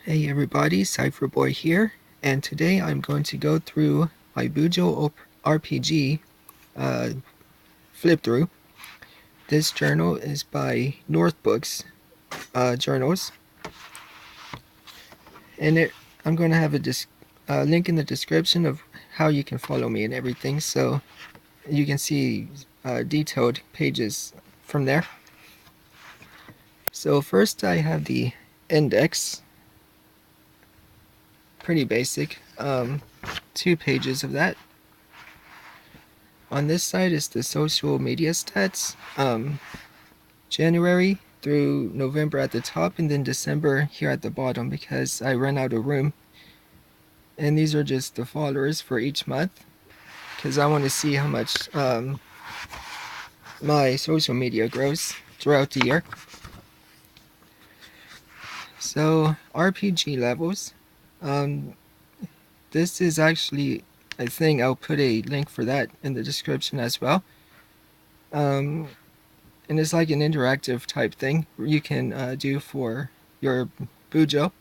Hey everybody, Cypher Boy here, and today I'm going to go through my BuJo RPG Flipthrough. This journal is by North Books Journals, and I'm going to have a link in the description of how you can follow me and everything, so you can see detailed pages from there. So first I have the index, pretty basic, 2 pages of that. On this side is the social media stats, January through November at the top, and then December here at the bottom because I ran out of room. And these are just the followers for each month because I want to see how much my social media grows throughout the year. So RPG levels, this is actually a thing. I'll put a link for that in the description as well. And it's like an interactive type thing you can do for your BuJo.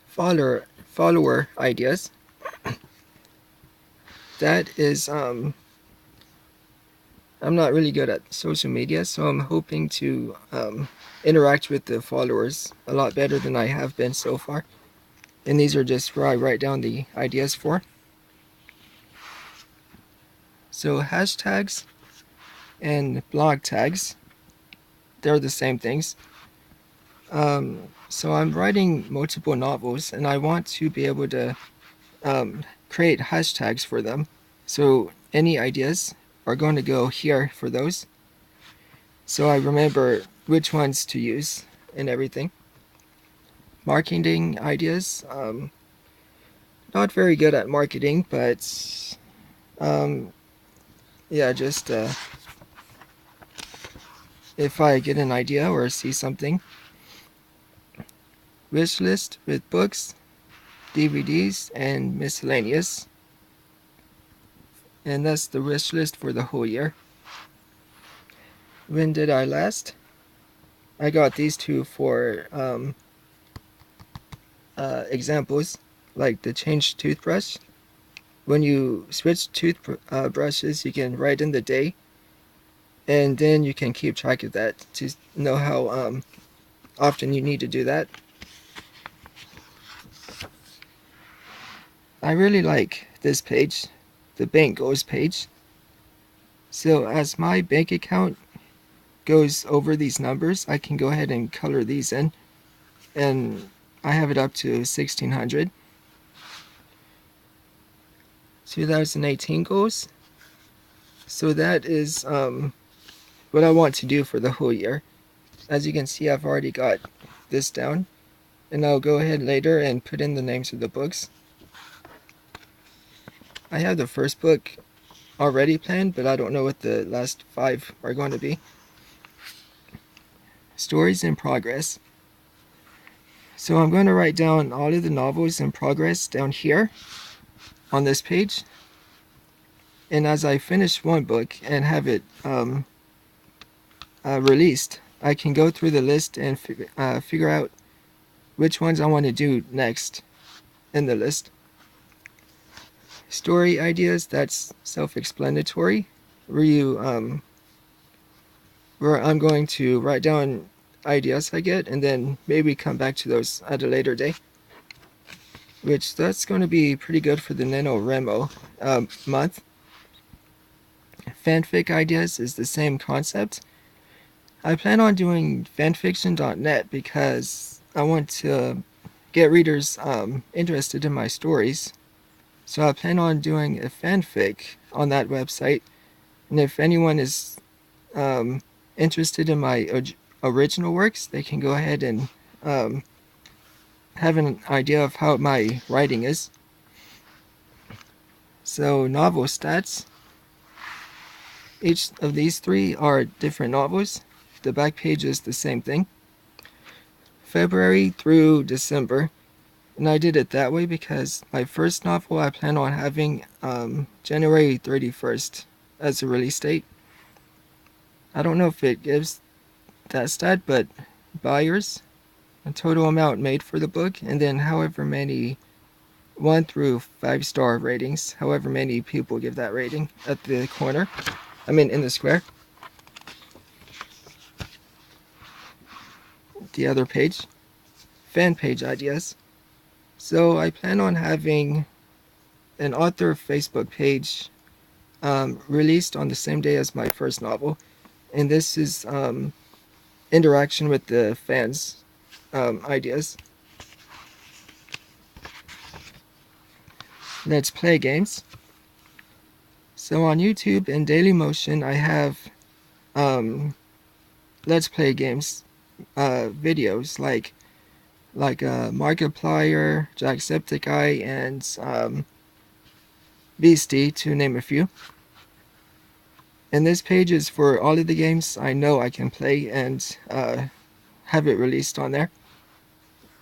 Follower ideas. That is, I'm not really good at social media, so I'm hoping to interact with the followers a lot better than I have been so far. And these are just where I write down the ideas for. So hashtags and blog tags, they're the same things. So I'm writing multiple novels and I want to be able to create hashtags for them. So any ideas are going to go here for those. So I remember which ones to use and everything. Marketing ideas, not very good at marketing, but yeah, just if I get an idea or see something. Wish list with books, DVDs, and miscellaneous. And that's the wish list for the whole year. When did I last? I got these two for examples, like the change toothbrush. When you switch toothbrushes, you can write in the day, and then you can keep track of that to know how often you need to do that. I really like this page, the bank goals page. So as my bank account goes over these numbers, I can go ahead and color these in, and I have it up to 1600. 2018 goals. So that is what I want to do for the whole year. As you can see, I've already got this down, and I'll go ahead later and put in the names of the books. I have the first book already planned, but I don't know what the last 5 are going to be. Stories in progress. So I'm going to write down all of the novels in progress down here on this page. And as I finish one book and have it released, I can go through the list and figure out which ones I want to do next in the list. Story ideas, that's self-explanatory, where I'm going to write down ideas I get and then maybe come back to those at a later day. Which that's going to be pretty good for the NaNoWriMo month. Fanfic ideas is the same concept. I plan on doing Fanfictionnet because I want to get readers interested in my stories. So I plan on doing a fanfic on that website, and if anyone is interested in my original works, they can go ahead and have an idea of how my writing is. So novel stats. Each of these 3 are different novels. The back page is the same thing. February through December. And I did it that way because my first novel I plan on having January 31st as a release date. I don't know if it gives that stat, but buyers a total amount made for the book, and then however many 1 through 5-star ratings, however many people give that rating at the corner, in the square. The other page, fan page ideas. So I plan on having an author Facebook page released on the same day as my first novel, and this is interaction with the fans' ideas. Let's play games. So on YouTube and Dailymotion, I have let's play games videos like Markiplier, Jacksepticeye, and Beastie, to name a few. And this page is for all of the games I know I can play and have it released on there.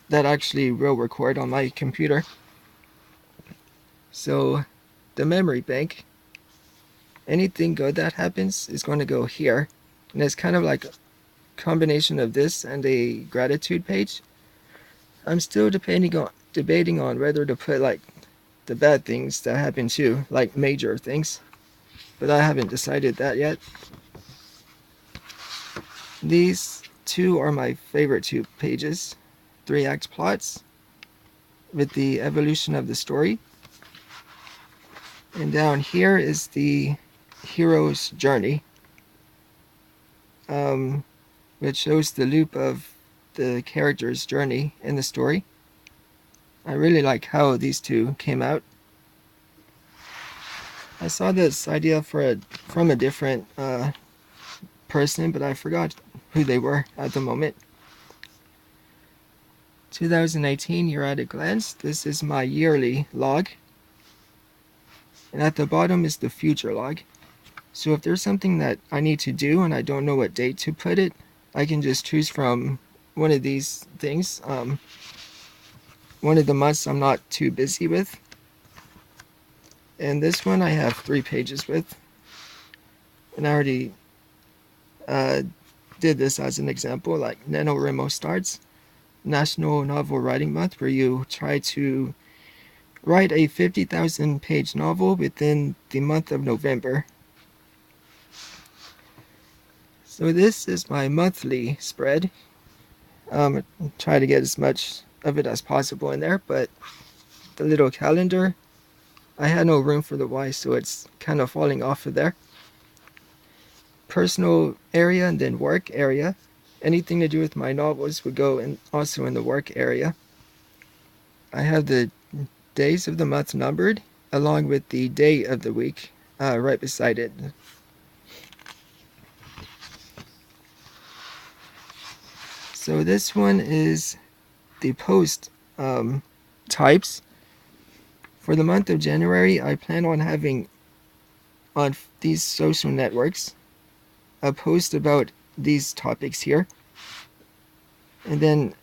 That actually will record on my computer. So the memory bank, anything good that happens is going to go here. And it's kind of like a combination of this and a gratitude page. I'm still debating on whether to put like the bad things that happen too, like major things. But I haven't decided that yet. These two are my favorite two pages. 3-act plots with the evolution of the story. And down here is the hero's journey, which shows the loop of the character's journey in the story. I really like how these two came out. I saw this idea from a different person, but I forgot who they were at the moment. 2018 year at a glance. This is my yearly log. And at the bottom is the future log. So if there's something that I need to do and I don't know what date to put it, I can just choose from one of these things. One of the months I'm not too busy with. And this one I have 3 pages with. And I already did this as an example, like NaNoWriMo starts. National Novel Writing Month, where you try to write a 50,000 page novel within the month of November. So this is my monthly spread. Try to get as much of it as possible in there, but the little calendar, I had no room for the Y, so it's kind of falling off of there. Personal area and then work area. Anything to do with my novels would go also in the work area. I have the days of the month numbered along with the day of the week right beside it. So this one is the post types. For the month of January, I plan on having on these social networks a post about these topics here. And then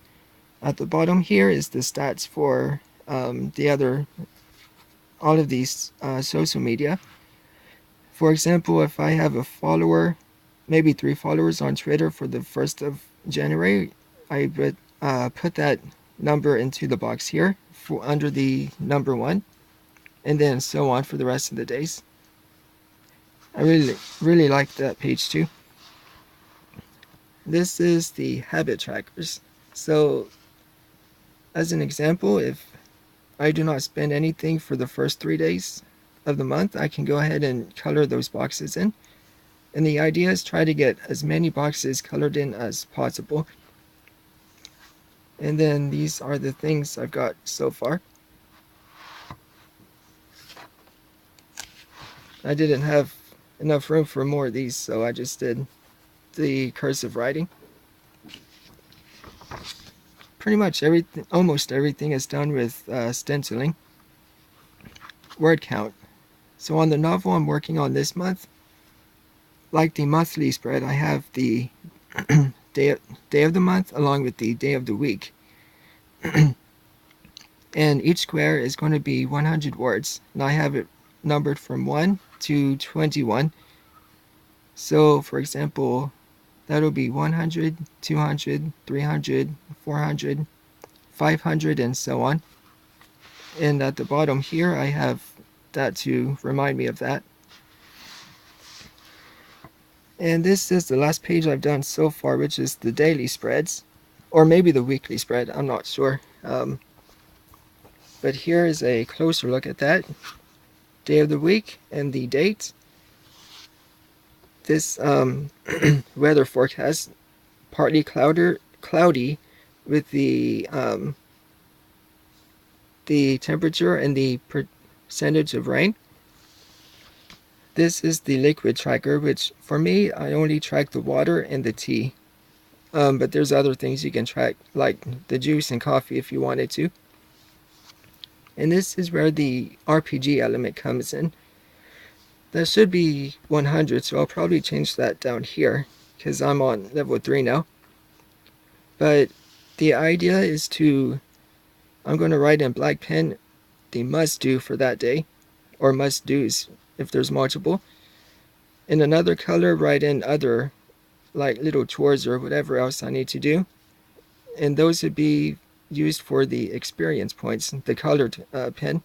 at the bottom here is the stats for all of these social media. For example, if I have a follower, maybe 3 followers on Twitter for the 1st of January, I would put that number into the box here under the number 1, and then so on for the rest of the days. I really like that page too. This is the habit trackers. So as an example, if I do not spend anything for the first 3 days of the month, I can go ahead and color those boxes in. And the idea is try to get as many boxes colored in as possible. And then these are the things I've got so far. I didn't have enough room for more of these, so I just did the cursive writing. Pretty much almost everything is done with stenciling. Word count. So on the novel I'm working on this month, like the monthly spread, I have the day of the month along with the day of the week. And each square is going to be 100 words. And I have it numbered from 1 to 21. So for example, That'll be 100, 200, 300, 400, 500, and so on. And at the bottom here, I have that to remind me of that. And this is the last page I've done so far, which is the daily spreads, or maybe the weekly spread, I'm not sure. But here is a closer look at that. Day of the week and the date. This weather forecast, partly cloudy with the temperature and the percentage of rain. This is the liquid tracker, which for me, I only track the water and the tea. But there's other things you can track, like the juice and coffee if you wanted to. And this is where the RPG element comes in. That should be 100, so I'll probably change that down here, because I'm on level 3 now. But the idea is I'm going to write in black pen the must do for that day, or must do's if there's multiple. In another color, write in other, like little chores or whatever else I need to do. And those would be used for the experience points, the colored pen.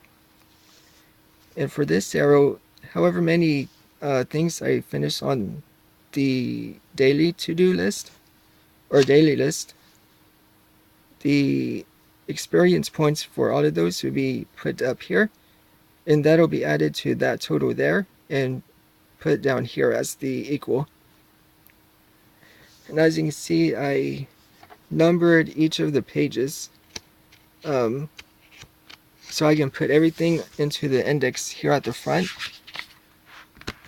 And for this arrow, however many things I finish on the daily to-do list, or daily list, the experience points for all of those will be put up here, and that'll be added to that total there and put down here as the equal. And as you can see, I numbered each of the pages so I can put everything into the index here at the front.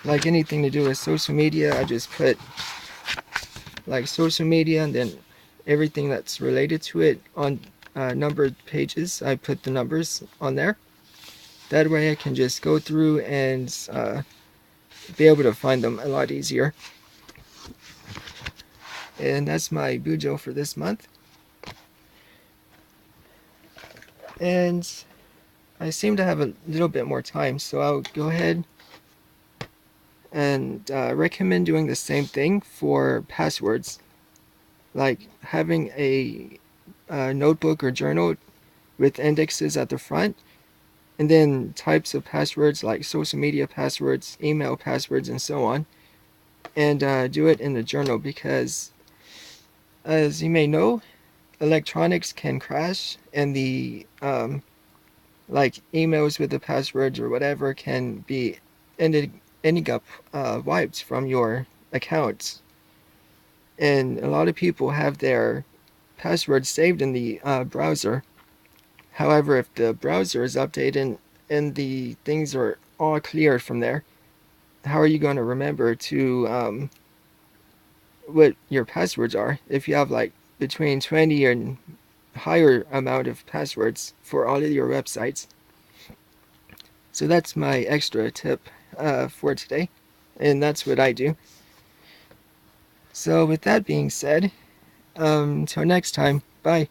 Like anything to do with social media, I just put like social media, and then everything that's related to it on numbered pages, I put the numbers on there. That way I can just go through and be able to find them a lot easier. And that's my BuJo for this month. And I seem to have a little bit more time, so I'll go ahead and recommend doing the same thing for passwords. Like having a notebook or journal with indexes at the front, and then types of passwords like social media passwords, email passwords, and so on. And do it in the journal, because as you may know, electronics can crash, and the like emails with the passwords or whatever can be ending up wiped from your accounts. And a lot of people have their passwords saved in the browser. However, if the browser is updated and the things are all cleared from there, how are you going to remember to what your passwords are if you have like between 20 and higher amount of passwords for all of your websites? So that's my extra tip for today, and that's what I do. So with that being said, until next time, bye.